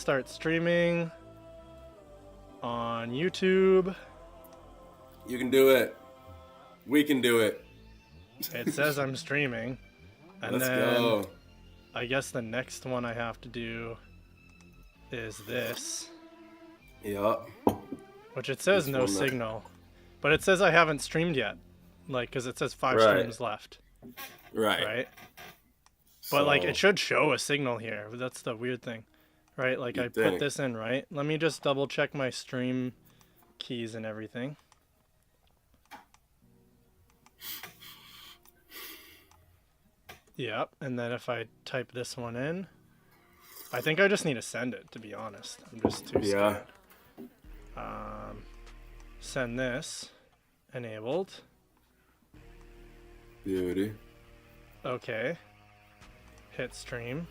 start streaming on YouTube. You can do it. We can do it. It says I'm streaming. And Let's then go. I guess the next one I have to do is this. Yup. Which it says This no one, signal. But it says I haven't streamed yet. Like, because it says 5 Right. streams left. Right. Right? But, like, So, it should show a signal here. That's the weird thing. Right? Like, I You'd put think. this in, right? Let me just double check my stream keys and everything. Yep. And then if I type this one in, I think I just need to send it, to be honest. I'm just too Yeah. scared. Send this. Enabled. Beauty. Okay. Hit stream.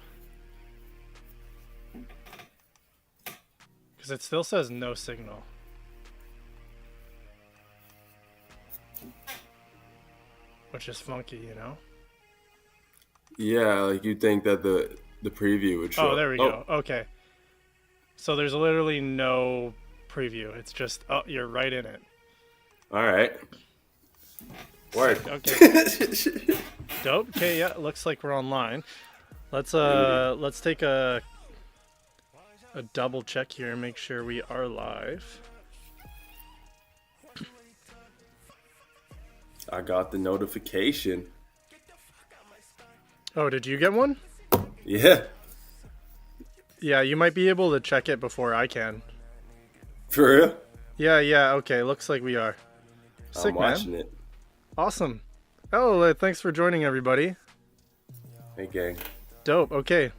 Because it still says no signal. Which is funky, you know? Yeah, like you'd think that the preview would show. Oh, there we go. Okay. So there's literally no preview. It's just, oh, you're right in it. All right. Work. Okay. Dope. Okay, yeah, looks like we're online. Let's take a double check here and make sure we are live. I got the notification. Oh, did you get one? Yeah. Yeah, you might be able to check it before I can. For real? Yeah, okay, looks like we are. Sick, I'm watching man. it. Awesome. Oh, thanks for joining, everybody. Hey, gang. Dope, okay.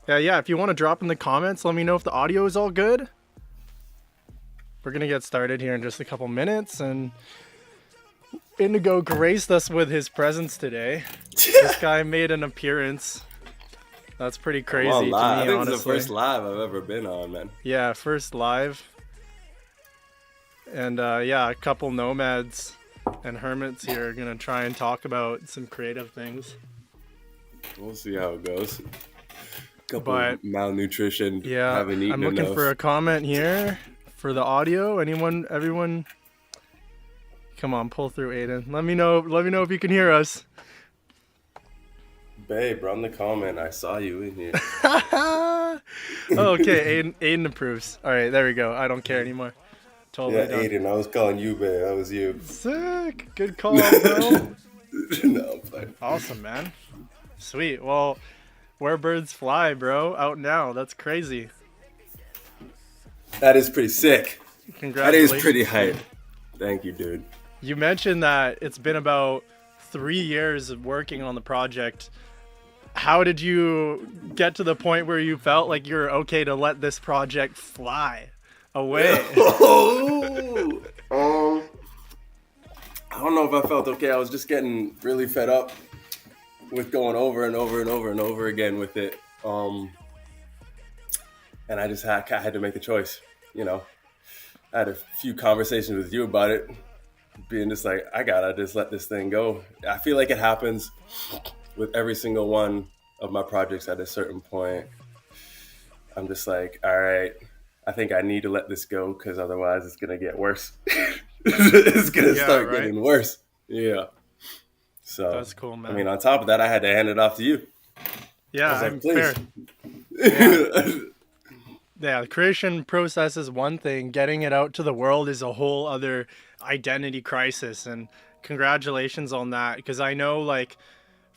Yeah, if you want to drop in the comments, let me know if the audio is all good. We're going to get started here in just a couple minutes, and Indigo graced us with his presence today. This guy made an appearance. That's pretty crazy to me, I think honestly. it's the first live I've ever been on, man. Yeah, first live. And yeah, a couple nomads and hermits here are going to try and talk about some creative things. We'll see how it goes. Couple But- malnutrition. Yeah, haven't eaten I'm looking enough. for a comment here for the audio. Everyone, come on, pull through, Aiden. Let me know if you can hear us. Babe, run the comment. I saw you in here. Oh, okay, Aiden approves. All right, there we go. I don't care anymore. Totally Yeah, done. Aiden, I was calling you, babe. That was you. Sick. Good call, bro. No, I'm fine. Awesome, man. Sweet. Well, where birds fly, bro. Out now. That's crazy. That is pretty sick. That Congratulations. is pretty hype. Thank you, dude. You mentioned that it's been about 3 years of working on the project. How did you get to the point where you felt like you're okay to let this project fly away? I don't know if I felt okay. I was just getting really fed up with going over and over and over and over again with it. And I just had to make the choice, you know. I had a few conversations with you about it, being just like, I gotta just let this thing go. I feel like it happens with every single one of my projects at a certain point. I'm just like, all right, I think I need to let this go because otherwise it's gonna get worse. It's gonna start getting worse. Yeah. So That's cool, man. I mean, on top of that, I had to hand it off to you. Yeah, I was like, I'm please. fair. Yeah, the creation process is one thing. Getting it out to the world is a whole other identity crisis. And congratulations on that. Because I know, like,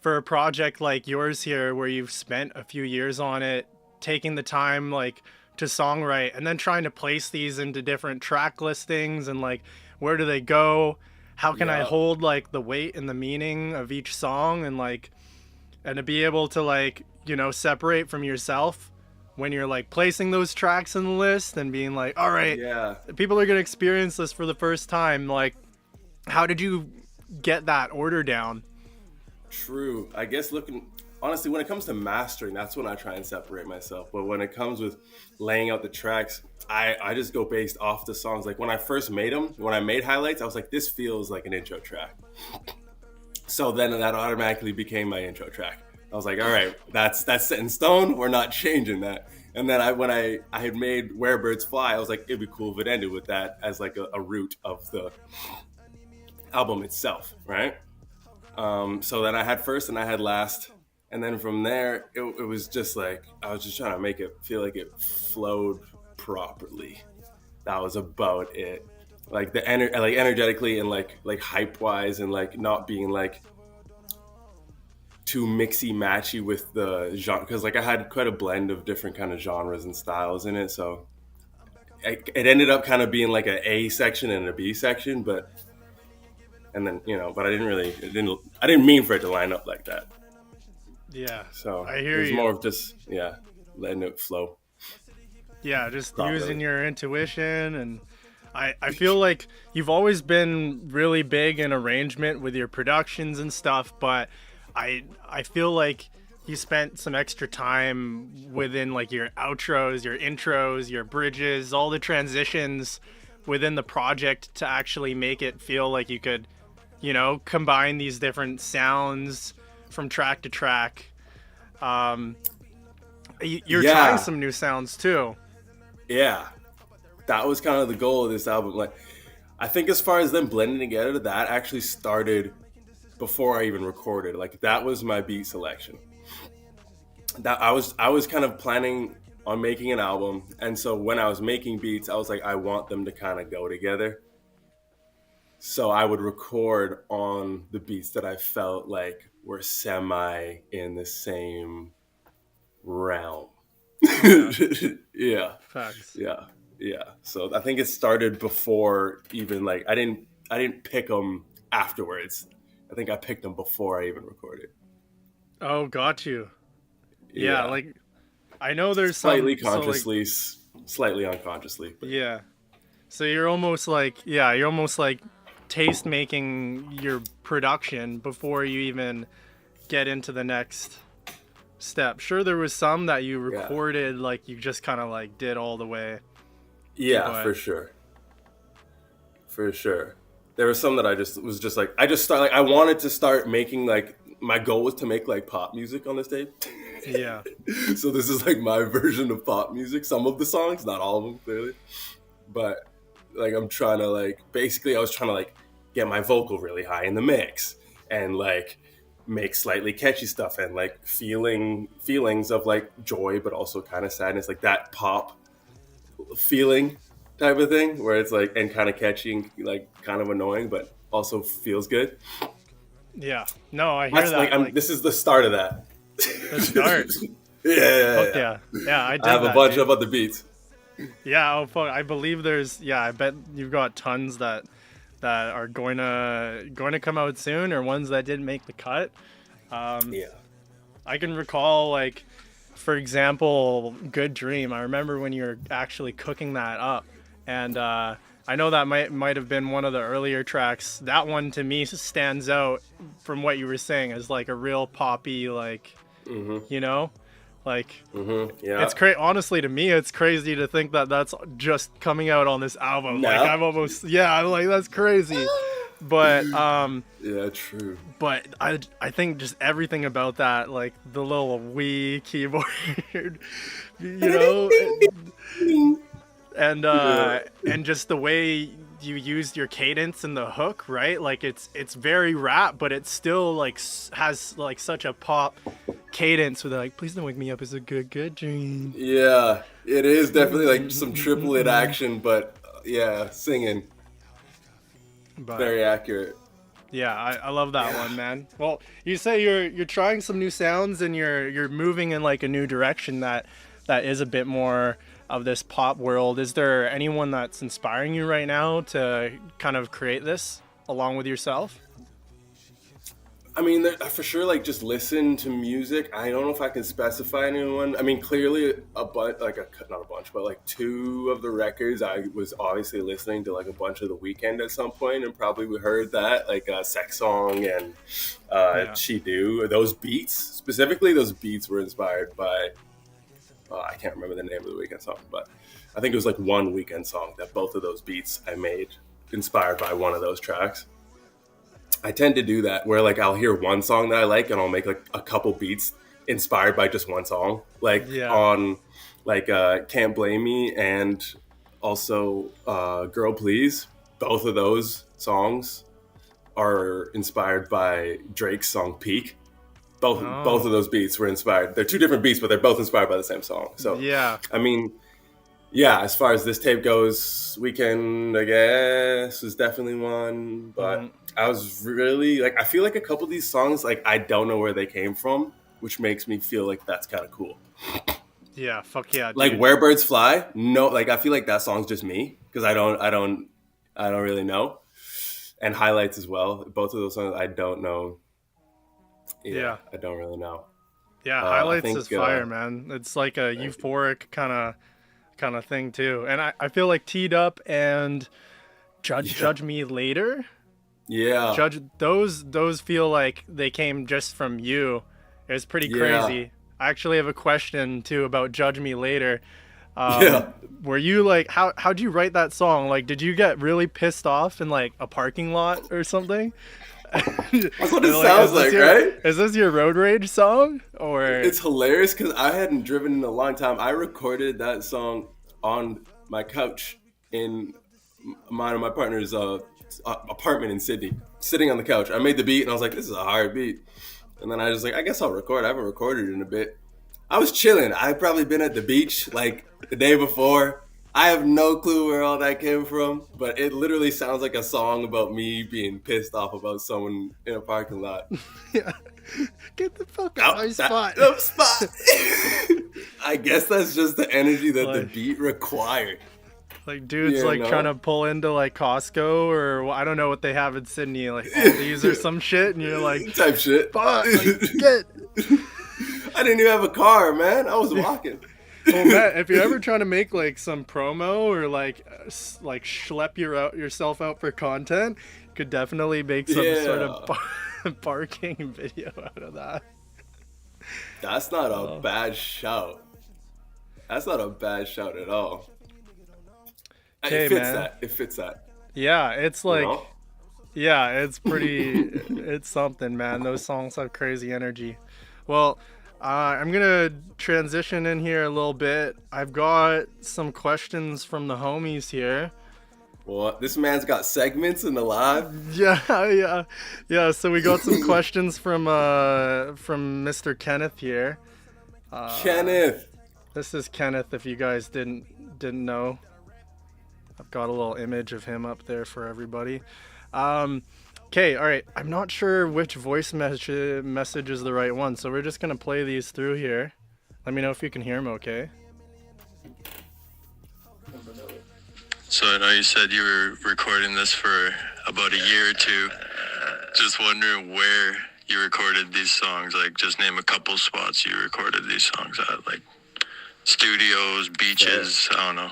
for a project like yours here, where you've spent a few years on it, taking the time, like, to songwrite, and then trying to place these into different track listings, and, like, where do they go? How can I hold, like, the weight and the meaning of each song, and, like, and to be able to, like, you know, separate from yourself when you're like placing those tracks in the list and being like, all right, people are going to experience this for the first time. Like, how did you get that order down? True. I guess honestly, when it comes to mastering, that's when I try and separate myself. But when it comes with laying out the tracks, I just go based off the songs. Like when I first made them, when I made highlights, I was like, this feels like an intro track. So then that automatically became my intro track. I was like, all right, that's set in stone. We're not changing that. And then I had made Where Birds Fly, I was like, it'd be cool if it ended with that as like a root of the album itself, right? So then I had first and I had last. And then from there, it was just like, I was just trying to make it feel like it flowed properly. That was about it. Like like energetically and like hype wise and like not being like too mixy matchy with the genre, because like I had quite a blend of different kind of genres and styles in it. So it ended up kind of being like an A section and a B section, but and then but I didn't mean for it to line up like that. Yeah, So I it hear was you. more of just letting it flow Yeah, just using properly. your intuition. And I feel like you've always been really big in arrangement with your productions and stuff, but I feel like you spent some extra time within like your outros, your intros, your bridges, all the transitions within the project to actually make it feel like you could, combine these different sounds from track to track. Um, you're trying Yeah, some new sounds too. yeah, that was kind of the goal of this album. Like, I think as far as them blending together, that actually started before I even recorded. Like, that was my beat selection. That I was kind of planning on making an album, and so when I was making beats, I was like, I want them to kind of go together. So I would record on the beats that I felt like were semi in the same realm. Yeah, Yeah, facts. yeah, yeah. So I think it started before even like I didn't pick them afterwards. I think I picked them before I even recorded. Oh, got you. Yeah, Yeah, like I know there's slightly some, so like, consciously, slightly unconsciously, but yeah. So you're almost like, yeah, you're almost like taste making your production before you even get into the next step. Sure, there was some that you yeah, recorded, like you just kind of like did all the way, yeah, but for sure, for sure. There was some that I just was just like I just start like I wanted to start making like my goal was to make like pop music on this tape. yeah, So this is like my version of pop music. Some of the songs, not all of them, clearly, but like I'm trying to like basically I was trying to like get my vocal really high in the mix and like make slightly catchy stuff and like feelings of like joy but also kind of sadness, like that pop feeling type of thing where it's like and kind of catchy and like kind of annoying but also feels good. yeah. No, I hear That's like that. I'm Like this is the start of that. the start. Yeah, yeah, Fuck yeah. yeah, yeah. I I dig have a that, bunch dude. of other beats. Yeah, oh fuck. I believe there's, yeah, I bet you've got tons that are going to come out soon, or ones that didn't make the cut. Um, Yeah. I can recall, like, for example, Good Dream. I remember when you were actually cooking that up, and I know that might have been one of the earlier tracks. That one to me stands out from what you were saying as like a real poppy, like, Mm-hmm. you know, like Mm-hmm. Yeah. it's crazy. Honestly, to me, it's crazy to think that that's just coming out on this album. Like No. I'm almost, yeah, I'm like that's crazy. But Yeah, true. I think just everything about that, like the little Wii keyboard, know, Yeah. and just the way you used your cadence in the hook, right? Like it's very rap, but it still like has like such a pop cadence with like, please don't wake me up, it's a good dream. Yeah, it is definitely like some triplet action, but yeah, singing. But Very accurate. yeah, I love that Yeah. one, man. Well, you say you're trying some new sounds and you're moving in like a new direction that is a bit more of this pop world. Is there anyone that's inspiring you right now to kind of create this along with yourself? I mean, for sure, like just listen to music. I don't know if I can specify anyone. I mean, clearly a bunch, like not a bunch, but like two of the records, I was obviously listening to like a bunch of The Weekend at some point, and probably we heard that like Sex Song and Yeah. She Do. Those beats, specifically, those beats were inspired by. I can't remember the name of the Weekend song, but I think it was like one Weekend song that both of those beats I made inspired by one of those tracks. I tend to do that where like I'll hear one song that I like and I'll make like a couple beats inspired by just one song. Like Yeah. on like Can't Blame Me and also Girl Please. Both of those songs are inspired by Drake's song Peak. Both of Oh, those beats were inspired. They're two different beats, but they're both inspired by the same song. So, yeah. I mean, yeah, as far as this tape goes, Weekend, I guess, was definitely one. Mm, But I was really like, I feel like a couple of these songs, like, I don't know where they came from, which makes me feel like that's kind of cool. yeah, fuck yeah, Like dude. Where Birds Fly, no, like I feel like that song's just me because I don't really know. And Highlights as well. Both of those songs, I don't know. Yeah, Yeah. I don't really know. Yeah, I highlights is think, fire, man. It's like a thank you. euphoric kind of thing too. And I feel like Teed Up and Yeah, Judge Me Later. yeah, Judge those feel like they came just from you. It's pretty yeah, crazy. I actually have a question too about Judge Me Later. yeah. Were you like how'd you write that song? Like did you get really pissed off in like a parking lot or something? That's what it Like sounds like, right? is this your road rage song or It's hilarious because I hadn't driven in a long time. I recorded that song on my couch in mine and my partner's apartment in Sydney, sitting on the couch. I made the beat and I was like, "This is a hard beat," and then I was like, "I guess I'll record." I haven't recorded in a bit. I was chilling. I'd probably been at the beach like the day before. I have no clue where all that came from, but it literally sounds like a song about me being pissed off about someone in a parking lot. yeah. Get the fuck out of Oh, my that spot. spot. I guess that's just the energy that the like beat required. like dudes You like trying to know, pull into like Costco or I don't know what they have in Sydney, like Aldi's or some shit, and you're like, type shit. fuck, like get. I didn't even have a car, man. I was walking. Well, Matt, if you're ever trying to make like some promo or like like schlep yourself out for content, you could definitely make some sort of Yeah, barking video out of that. that's not a Oh, bad shout. That's not a bad shout at all. It okay, fits man. that. It fits that. Yeah, it's You like know. yeah, it's pretty. It's something, man. Those songs have crazy energy. Well, I'm gonna transition in here a little bit. I've got some questions from the homies here. Well, this man's got segments in the live. Yeah, yeah, yeah. So we got some questions from Mr. Kenneth here. Kenneth. This is Kenneth. If you guys didn't know, I've got a little image of him up there for everybody. Um, okay, all right. I'm not sure which message is the right one, so we're just gonna play these through here. Let me know if you can hear them. Okay. So I know you said you were recording this for about a year or two. Just wondering where you recorded these songs. Like, just name a couple spots you recorded these songs at, like studios, beaches. I don't know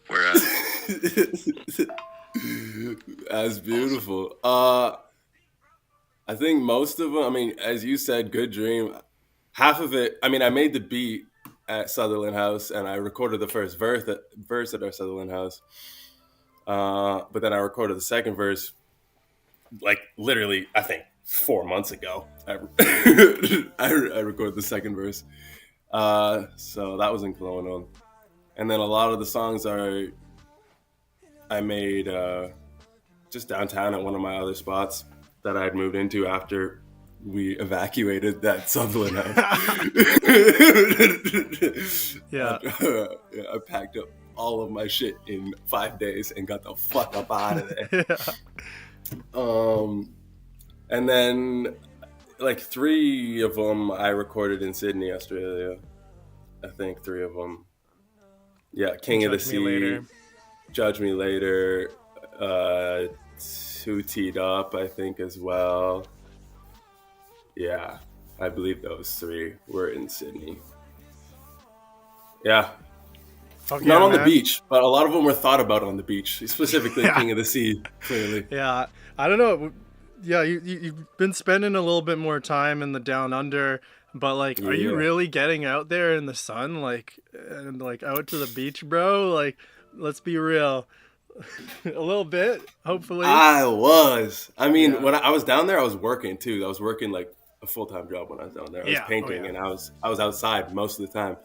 where at. That's beautiful. I think most of them. I mean, as you said, "Good Dream." Half of it. I mean, I made the beat at Sutherland House, and I recorded the first verse at our Sutherland House. But then I recorded the second verse, like literally, I think 4 months ago. I recorded the second verse. So that was in Kelowna, and then a lot of the songs I made just downtown at one of my other spots that I had moved into after we evacuated that Sutherland house. Yeah. I packed up all of my shit in 5 days and got the fuck up out of there. Yeah. And then like three of them I recorded in Sydney, Australia. I think three of them. Yeah, King of the Judge me Sea, later. Judge Me Later, uh, Two Teed Up, I think as well. Yeah, I believe those three were in Sydney. Yeah, Fuck not yeah, on the man. beach, but a lot of them were thought about on the beach, specifically Yeah. King of the Sea, clearly. Yeah. I don't know. Yeah, you've been spending a little bit more time in the down under, but like, are you Yeah. really getting out there in the sun, like, and like out to the beach, bro? Like, let's be real. A little bit, hopefully. I was. I mean, Yeah. when I was down there, I was working too. I was working like a full time job when I was down there. I was Yeah. Oh painting, yeah. and I was outside most of the time.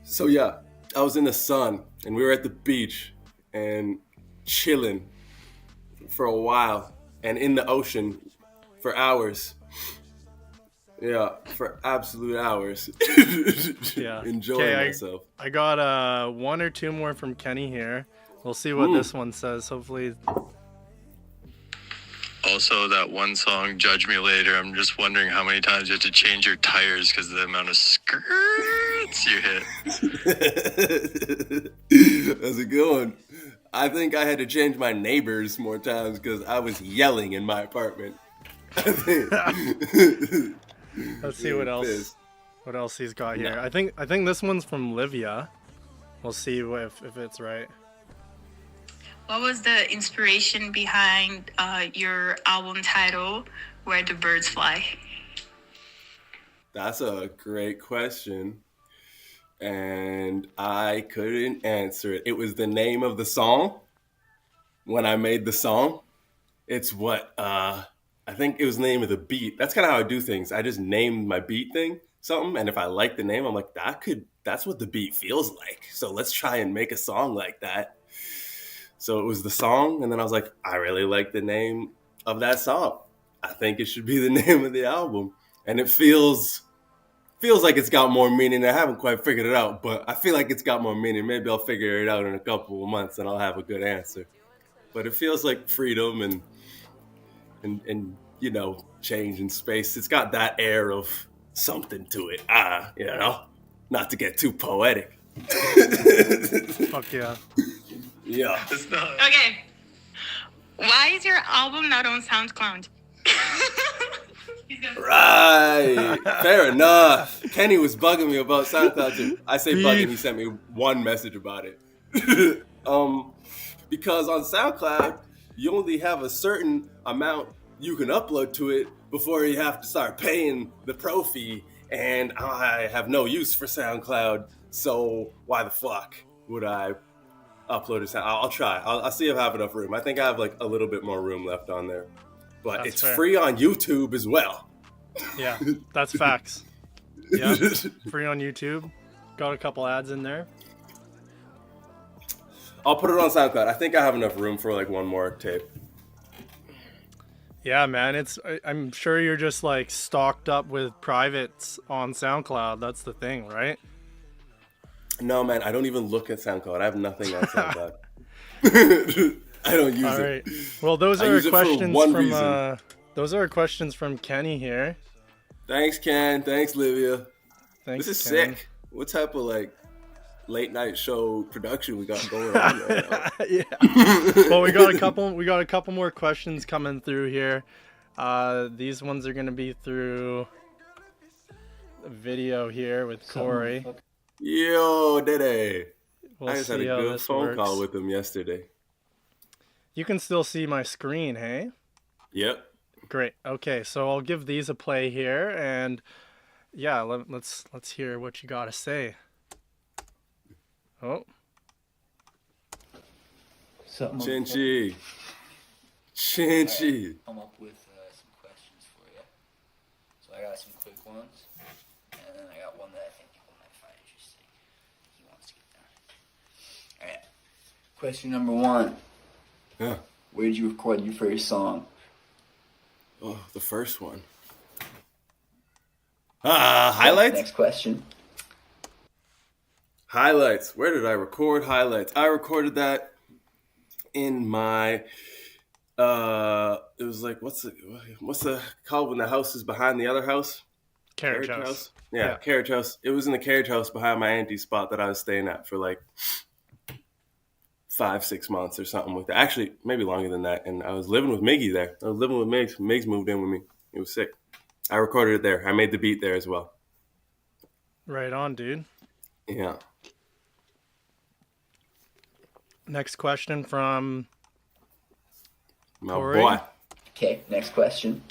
So yeah, I was in the sun and we were at the beach and chilling for a while and in the ocean for hours. Yeah, for absolute hours. Yeah. Enjoying Okay, myself. I got one or two more from Kenny here. We'll see what Hmm. this one says. Hopefully. Also, that one song, Judge Me Later, I'm just wondering how many times you have to change your tires because of the amount of skirts you hit. That's a good one. I think I had to change my neighbors more times because I was yelling in my apartment. Let's see what else. Pissed. What else he's got No. here? I think this one's from Livia. We'll see if it's right. What was the inspiration behind your album title, Where the Birds Fly? That's a great question. And I couldn't answer it. It was the name of the song when I made the song. It's what I think it was the name of the beat. That's kind of how I do things. I just named my beat thing something, and if I like the name, I'm like, that's what the beat feels like. So let's try and make a song like that. So it was the song, and then I was like, I really like the name of that song. I think it should be the name of the album. And it feels like it's got more meaning. I haven't quite figured it out, but I feel like it's got more meaning. Maybe I'll figure it out in a couple of months and I'll have a good answer. But it feels like freedom and you know, change in space. It's got that air of something to it. You know, not to get too poetic. Fuck yeah. Yeah. It's not. Okay. Why is your album not on SoundCloud? Right. Fair enough. Kenny was bugging me about SoundCloud too. I say Beef. bugging, he sent me one message about it. Because on SoundCloud, you only have a certain amount you can upload to it before you have to start paying the pro fee. And I have no use for SoundCloud, so why the fuck would I upload it? I'll try. I'll see if I have enough room. I think I have like a little bit more room left on there. But That's it's fair. free on YouTube as well. Yeah, that's facts. Yeah, free on YouTube. Got a couple ads in there. I'll put it on SoundCloud. I think I have enough room for like one more tape. Yeah, man, I'm sure you're just like stocked up with privates on SoundCloud. That's the thing, right? No, man, I don't even look at SoundCloud. I have nothing on SoundCloud. I don't use All it. right. Well, those I are use it for questions one from reason. those are questions from Kenny here. Thanks, Ken. Thanks, Livia. Thanks, This is Ken. sick. What type of like late night show production we got going on right now? Yeah. Well, we got a couple more questions coming through here. These ones are gonna be through a video here with Corey. Yo, Dede. We'll I just had see a how good this phone works. call with him yesterday. You can still see my screen, hey? Yep. Great. Okay, so I'll give these a play here, and yeah, let's hear what you gotta say. Oh, Chinchi. Chinchi. Come up with some questions for you. So I got some quick ones, and then I got one that I think people might find interesting. He wants to get done. All right. Question number 1: Yeah. Where did you record your first song? Oh, the first one. Highlights? Next question. Highlights. Where did I record highlights? I recorded that in my it was like what's the called when the house is behind the other house? carriage house. Yeah, carriage house. It was in the carriage house behind my auntie's spot that I was staying at for like 5-6 months or something like that. Actually, maybe longer than that. And I was living with Miggy there. I was living with Migs. Migs moved in with me. It was sick. I recorded it there. I made the beat there as well. Right on, dude. Yeah. Next question from My Corey? boy. Okay, next question.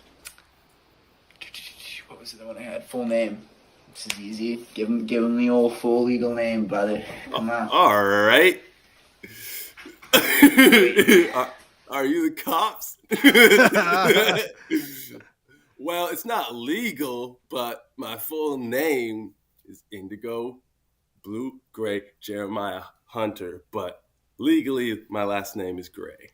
What was the one I had? Full name. This is easy. Give him the old full legal name, brother. Come on. All right. Are you the cops? Well, it's not legal, but my full name is Indigowavv. Blue Gray Jeremiah Hunter, but legally my last name is Gray.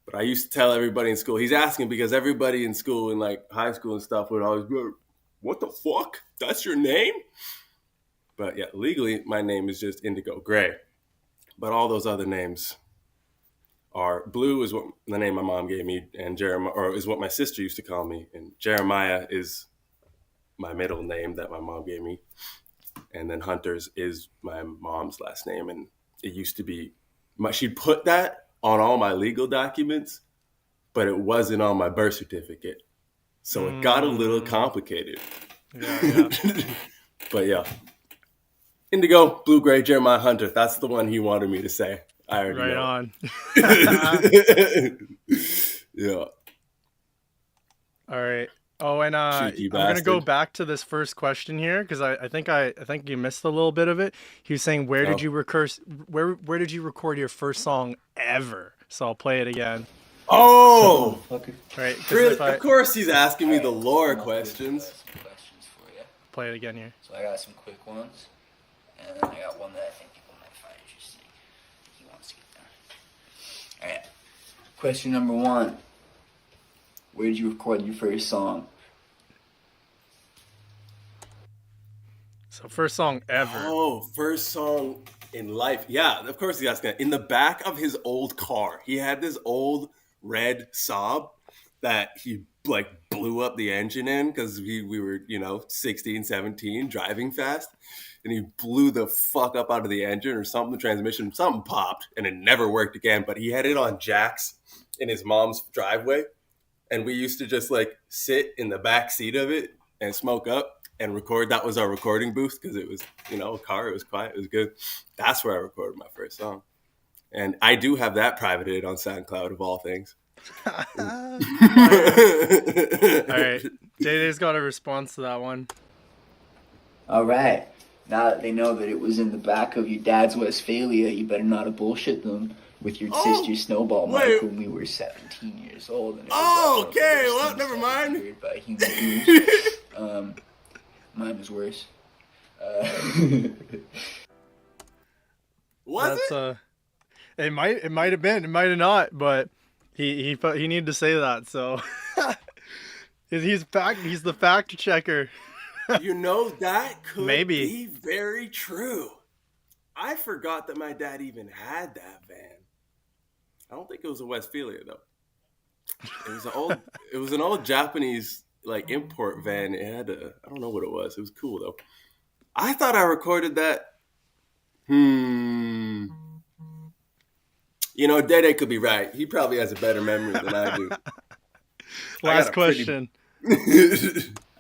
But I used to tell everybody in school, he's asking because everybody in school, in like high school and stuff, would always be like, what the fuck? That's your name? But yeah, legally my name is just Indigo Gray. But all those other names are Blue is what the name my mom gave me, and Jeremiah, or is what my sister used to call me, and Jeremiah is my middle name that my mom gave me, and then Hunters is my mom's last name, and it used to be she'd put that on all my legal documents, but it wasn't on my birth certificate, so it got a little complicated. Yeah. But yeah, Indigo, Blue, Gray, Jeremiah Hunter. That's the one he wanted me to say. I already Right know. on. Yeah. All right. Oh, and Cheeky I'm gonna go bastard. back to this first question here because I think you missed a little bit of it. He was saying, where did you where did you record your first song ever? So I'll play it again. Oh, Fucker. Right. 'Cause really? if I Of course he's asking me the Alright, lore enough questions. I got some questions for you. play it again here. So I got some quick ones, and then I got one that I think people might find interesting. He wants to get done. Alright. Question number 1. Where did you record your first song? So first song ever. Oh, first song in life. Yeah, of course he's asking that. In the back of his old car, he had this old red Saab that he like blew up the engine in because we were, 16, 17, driving fast. And he blew the fuck up out of the engine or something, the transmission, something popped and it never worked again. But he had it on jacks in his mom's driveway. And we used to just like sit in the back seat of it and smoke up and record. That was our recording booth because it was, a car. It was quiet. It was good. That's where I recorded my first song. And I do have that privated on SoundCloud of all things. All right. Day-Day's got a response to that one. Alright. Now that they know that it was in the back of your dad's Westphalia, you better not have bullshit them with your sister Snowball Mike wait. when we were 17 years old. And it was Oh, one of the okay, worst well, things never ever mind. heard by human beings. Mine was worse. Was That's it? it might have been, it might have not, but he needed to say that, so he's the fact checker. That could Maybe. be very true. I forgot that my dad even had that van. I don't think it was a Westphalia though. It was an old Japanese like import van. It had I don't know what it was. It was cool though. I thought I recorded that. Dede could be right. He probably has a better memory than I do. Last question.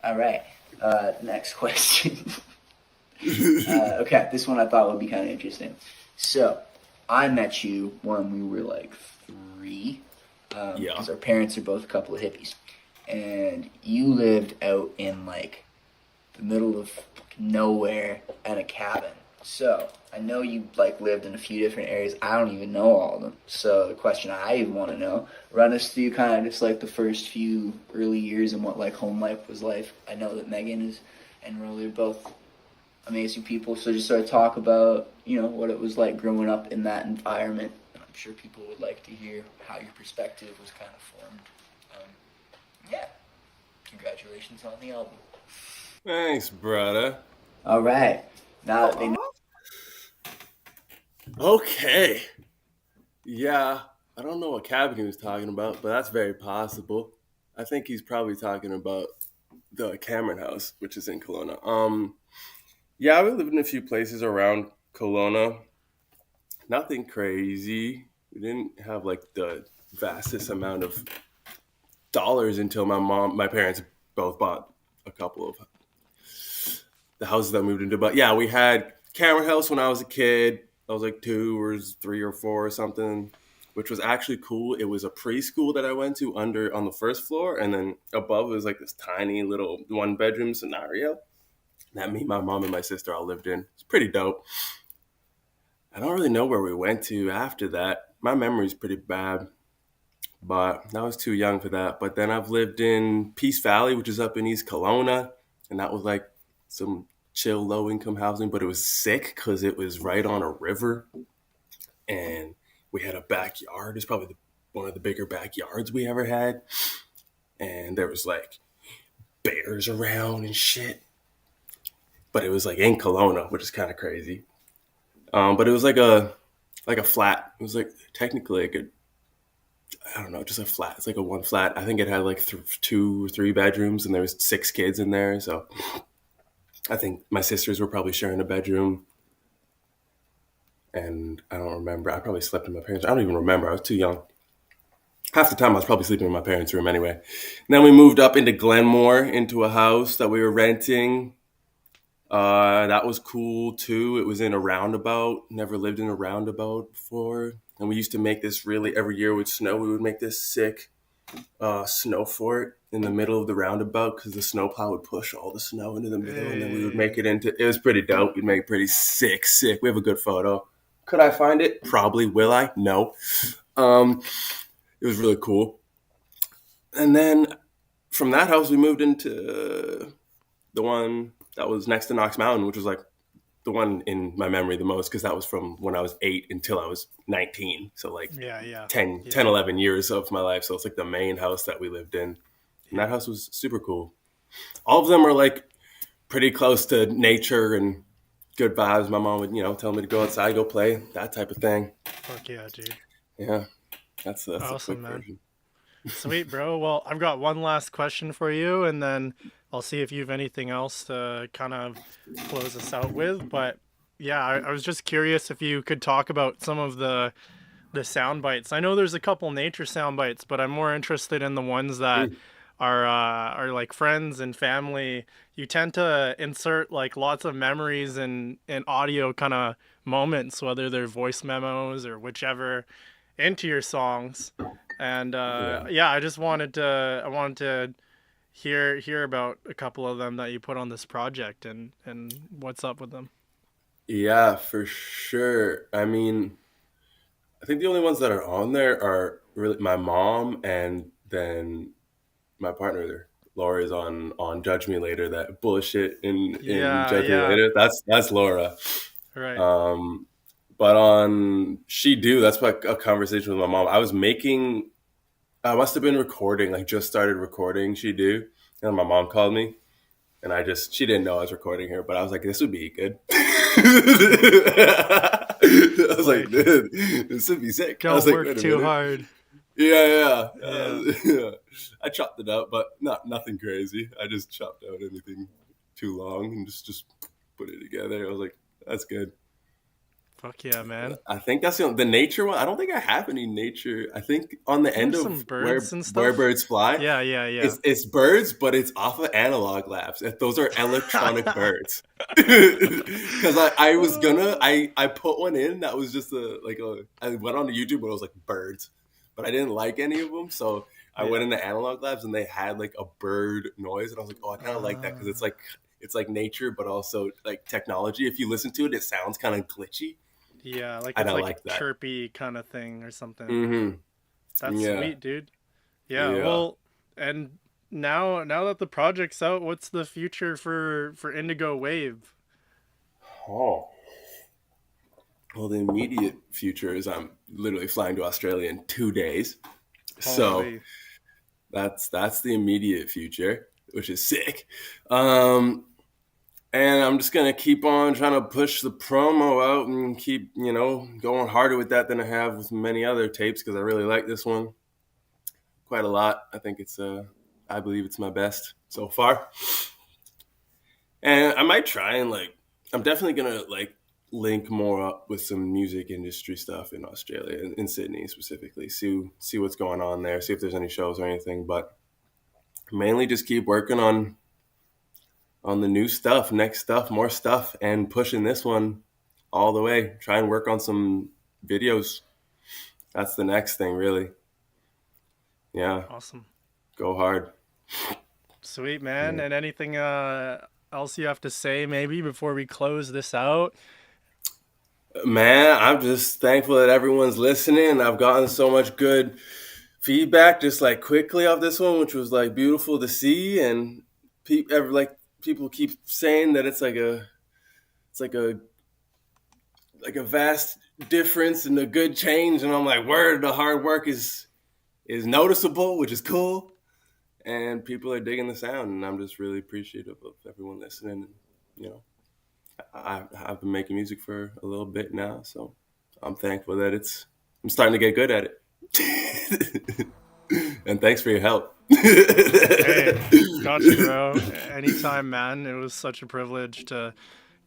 Alright. Next question. Okay, this one I thought would be kind of interesting. So, I met you when we were like 3. Yeah. Because our parents are both a couple of hippies. And you lived out in like the middle of nowhere in a cabin. So, I know you like lived in a few different areas. I don't even know all of them. So, the question I want to know, run us through kind of just like the first few early years and what like home life was like. I know that Megan and Rolly are both amazing people. So just sort of talk about, what it was like growing up in that environment. And I'm sure people would like to hear how your perspective was kind of formed. Yeah. Congratulations on the album. Thanks, brother. All right. Now that they know. Okay. Yeah, I don't know what cabin he was talking about, but that's very possible. I think he's probably talking about the Cameron house, which is in Kelowna. Yeah, we lived in a few places around Kelowna. Nothing crazy. We didn't have like the vastest amount of dollars until my parents both bought a couple of the houses that I moved into. But yeah, we had Cameron house when I was a kid. I was like 2 or 3 or 4 or something, which was actually cool. It was a preschool that I went to on the first floor, and then above it was like this tiny little 1-bedroom scenario that me, my mom, and my sister all lived in. It's pretty dope. I don't really know where we went to after that. My memory's pretty bad, but I was too young for that. But then I've lived in Peace Valley, which is up in East Kelowna, and that was like some chill, low income housing, but it was sick because it was right on a river, and we had a backyard. It's probably one of the bigger backyards we ever had, and there was like bears around and shit. But it was like in Kelowna, which is kind of crazy. But it was like a flat. It was like technically like a, I don't know, just a flat. It's like a one flat. I think it had like 2 or 3 bedrooms, and there was 6 kids in there. So I think my sisters were probably sharing a bedroom, and I don't remember. I probably slept in my parents. I don't even remember. I was too young. Half the time I was probably sleeping in my parents' room anyway. And then we moved up into Glenmore into a house that we were renting. That was cool too. It was in a roundabout. Never lived in a roundabout before. And we used to make this really every year with snow. We would make this sick snow fort in the middle of the roundabout because the snowplow would push all the snow into the middle, and then we would make it into. It was pretty dope. We'd make it pretty sick. We have a good photo. Could I find it? Probably. Will I? No. It was really cool. And then from that house, we moved into the one that was next to Knox Mountain, which was like the one in my memory the most because that was from when I was 8 until I was 19. So like Yeah. 10, 11 years of my life. So it's like the main house that we lived in. And that house was super cool. All of them are like pretty close to nature and good vibes. My mom would, tell me to go outside, go play, that type of thing. Fuck yeah, dude. Yeah. That's a Awesome, quick man. version. Sweet, bro. Well, I've got one last question for you, and then I'll see if you have anything else to kind of close us out with. But yeah, I was just curious if you could talk about some of the sound bites. I know there's a couple nature sound bites, but I'm more interested in the ones that are like friends and family. You tend to insert like lots of memories and audio kind of moments, whether they're voice memos or whichever, into your songs. And Yeah. yeah, I wanted to hear about a couple of them that you put on this project and what's up with them. Yeah, for sure. I mean, I think the only ones that are on there are really my mom and then my partner Laura's on Judge Me Later, that bullshit in Yeah, Judge Me yeah, Later. That's Laura. right. Um but on She Do, that's like a conversation with my mom. I must have been recording, like just started recording She Do. And my mom called me, and she didn't know I was recording her, but I was like, this would be good. I was like, Like, dude, this would be sick. I was don't like, work wait a too minute. hard. Yeah. Yeah. Yeah. I chopped it up, but nothing crazy. I just chopped out anything too long and just put it together. I was like, that's good. Fuck yeah, man. I think that's the nature one. I don't think I have any nature. I think on the You have end some of birds and where stuff. birds fly, Yeah. it's birds, but it's off of Analog Labs. Those are electronic birds. Because I put one in that was just I went on to YouTube, but it was like birds, but I didn't like any of them, so I went Yeah. into Analog Labs and they had like a bird noise, and I was like, oh, I kind of like that because it's like nature, but also like technology. If you listen to it, it sounds kind of glitchy. Yeah, like I it's don't like a like that. chirpy kind of thing or something. Mm-hmm. That's Yeah. sweet, dude. Yeah, Yeah. well, and now that the project's out, what's the future for Indigowavv? Oh. Well, the immediate future is I'm literally flying to Australia in 2 days. So Holy. that's the immediate future, which is sick. Um, and I'm just gonna keep on trying to push the promo out and keep, going harder with that than I have with many other tapes because I really like this one quite a lot. I believe it's my best so far. And I might try and I'm definitely gonna link more up with some music industry stuff in Australia, in Sydney specifically. See what's going on there. See if there's any shows or anything. But mainly just keep working on the new stuff, next stuff, more stuff, and pushing this one all the way. Try and work on some videos. That's the next thing, really. Yeah, Awesome. go hard. Sweet, man. Yeah. And anything else you have to say maybe before we close this out? Man, I'm just thankful that everyone's listening. I've gotten so much good feedback just quickly off this one, which was beautiful to see. And people keep saying that it's like a vast difference and a good change, and I'm like, word, the hard work is noticeable, which is cool, and people are digging the sound, and I'm just really appreciative of everyone listening. And, you know, I've been making music for a little bit now, so I'm thankful that I'm starting to get good at it. And thanks for your help. Hey, got you, bro. Anytime, man. It was such a privilege to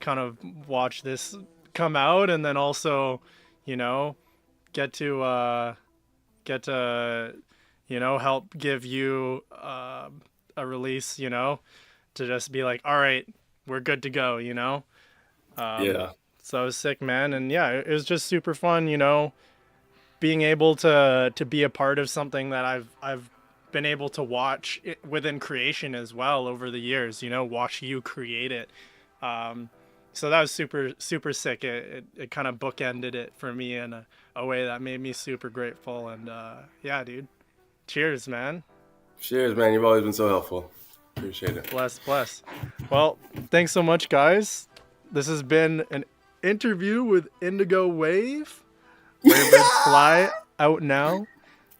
kind of watch this come out, and then also, you know, get to help give you a release, to just be like, all right, we're good to go, Yeah. So it was sick, man. And yeah, it was just super fun, being able to be a part of something that I've been able to watch within creation as well over the years, watch you create it. So that was super, super sick. It kind of bookended it for me in a way that made me super grateful. And yeah, dude, cheers, man. Cheers, man. You've always been so helpful. Appreciate it. Bless, bless. Well, thanks so much, guys. This has been an interview with Indigowavv. Where Birds Fly, out now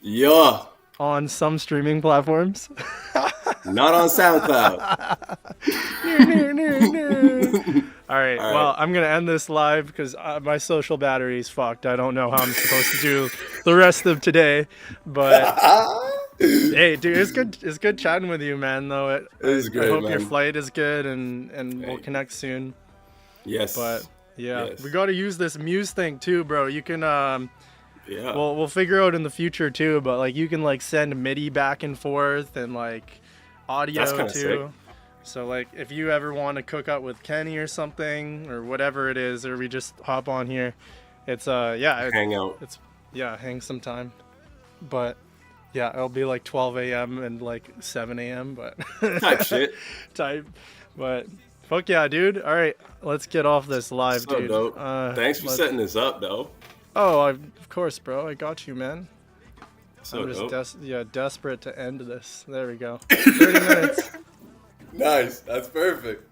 Yeah. on some streaming platforms. Not on SoundCloud. All right. Well, I'm going to end this live because my social battery's fucked. I don't know how I'm supposed to do the rest of today. But hey, dude, it's good chatting with you, man, though. It was great, I hope man. your flight is good and we'll connect soon. Yes. But yeah, Yes. we got to use this Muse thing too, bro. You can Yeah. we'll figure out in the future too, but like you can like send MIDI back and forth and like audio That's kinda too. sick. So like if you ever want to cook up with Kenny or something or whatever it is, or we just hop on here, it's Hang out. it's hang some time. But yeah, it'll be like 12 a.m. and like 7 a.m. but Type shit. but fuck yeah, dude. All right, let's get off this live, So dude. dope. Thanks for setting this up, though. Oh, of course, bro. I got you, man. So I'm dope. just desperate to end this. There we go. 30 minutes. Nice. That's perfect.